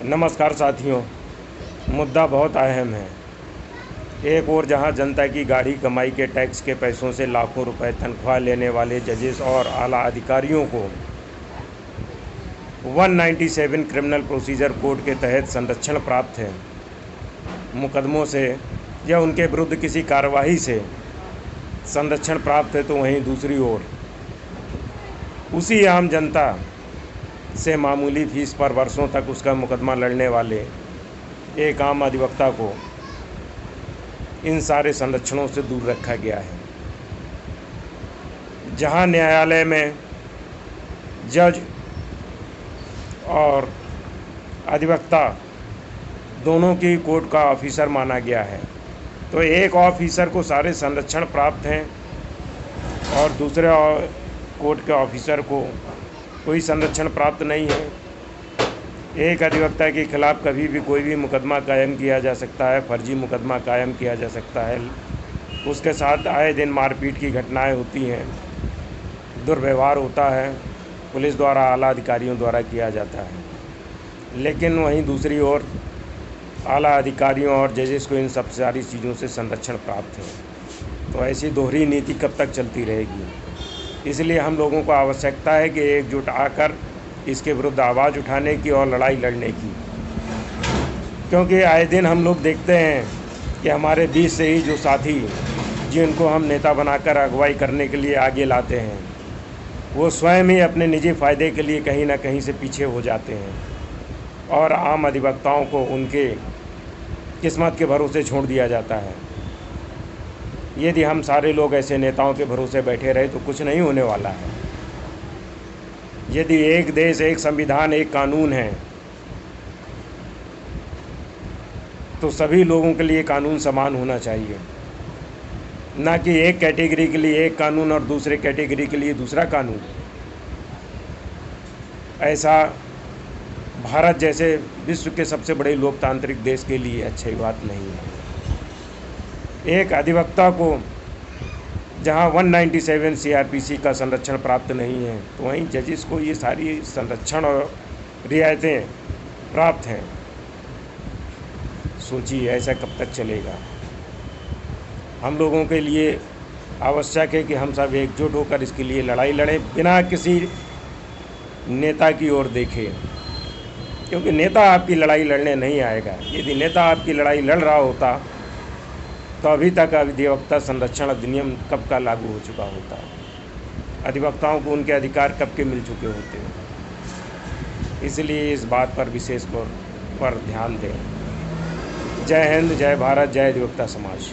नमस्कार साथियों, मुद्दा बहुत अहम है। एक ओर जहां जनता की गाढ़ी कमाई के टैक्स के पैसों से लाखों रुपए तनख्वाह लेने वाले जजेस और आला अधिकारियों को 197 क्रिमिनल प्रोसीजर कोड के तहत संरक्षण प्राप्त है। मुकदमों से या उनके विरुद्ध किसी कार्रवाई से संरक्षण प्राप्त है, तो वहीं दूसरी ओर उसी आम जनता से मामूली फीस पर वर्षों तक उसका मुकदमा लड़ने वाले एक आम अधिवक्ता को इन सारे संरक्षणों से दूर रखा गया है। जहां न्यायालय में जज और अधिवक्ता दोनों की कोर्ट का ऑफिसर माना गया है, तो एक ऑफिसर को सारे संरक्षण प्राप्त हैं और दूसरे कोर्ट के ऑफिसर को कोई संरक्षण प्राप्त नहीं है। एक अधिवक्ता के खिलाफ़ कभी भी कोई भी मुकदमा कायम किया जा सकता है, फर्जी मुकदमा कायम किया जा सकता है। उसके साथ आए दिन मारपीट की घटनाएं होती हैं, दुर्व्यवहार होता है, पुलिस द्वारा, आला अधिकारियों द्वारा किया जाता है। लेकिन वहीं दूसरी ओर आला अधिकारियों और जजेस को इन सब सारी चीज़ों से संरक्षण प्राप्त है। तो ऐसी दोहरी नीति कब तक चलती रहेगी? इसलिए हम लोगों को आवश्यकता है कि एकजुट आकर इसके विरुद्ध आवाज़ उठाने की और लड़ाई लड़ने की, क्योंकि आए दिन हम लोग देखते हैं कि हमारे बीच से ही जो साथी जिनको हम नेता बनाकर अगुवाई करने के लिए आगे लाते हैं, वो स्वयं ही अपने निजी फ़ायदे के लिए कहीं ना कहीं से पीछे हो जाते हैं और आम अधिवक्ताओं को उनके किस्मत के भरोसे छोड़ दिया जाता है। यदि हम सारे लोग ऐसे नेताओं के भरोसे बैठे रहे तो कुछ नहीं होने वाला है। यदि एक देश, एक संविधान, एक कानून है, तो सभी लोगों के लिए कानून समान होना चाहिए, ना कि एक कैटेगरी के लिए एक कानून और दूसरे कैटेगरी के लिए दूसरा कानून। ऐसा भारत जैसे विश्व के सबसे बड़े लोकतांत्रिक देश के लिए अच्छी बात नहीं है। एक अधिवक्ता को जहां 197 सीआरपीसी का संरक्षण प्राप्त नहीं है, तो वहीं जजेस को ये सारी संरक्षण और रियायतें प्राप्त हैं। सोचिए ऐसा कब तक चलेगा? हम लोगों के लिए आवश्यक है कि हम सब एकजुट होकर इसके लिए लड़ाई लड़ें, बिना किसी नेता की ओर देखें, क्योंकि नेता आपकी लड़ाई लड़ने नहीं आएगा। यदि नेता आपकी लड़ाई लड़ रहा होता तो अभी तक अधिवक्ता संरक्षण अधिनियम कब का लागू हो चुका होता, अधिवक्ताओं को उनके अधिकार कब के मिल चुके होते हैं। इसलिए इस बात पर विशेष तौर पर ध्यान दें। जय हिंद, जय भारत, जय अधिवक्ता समाज।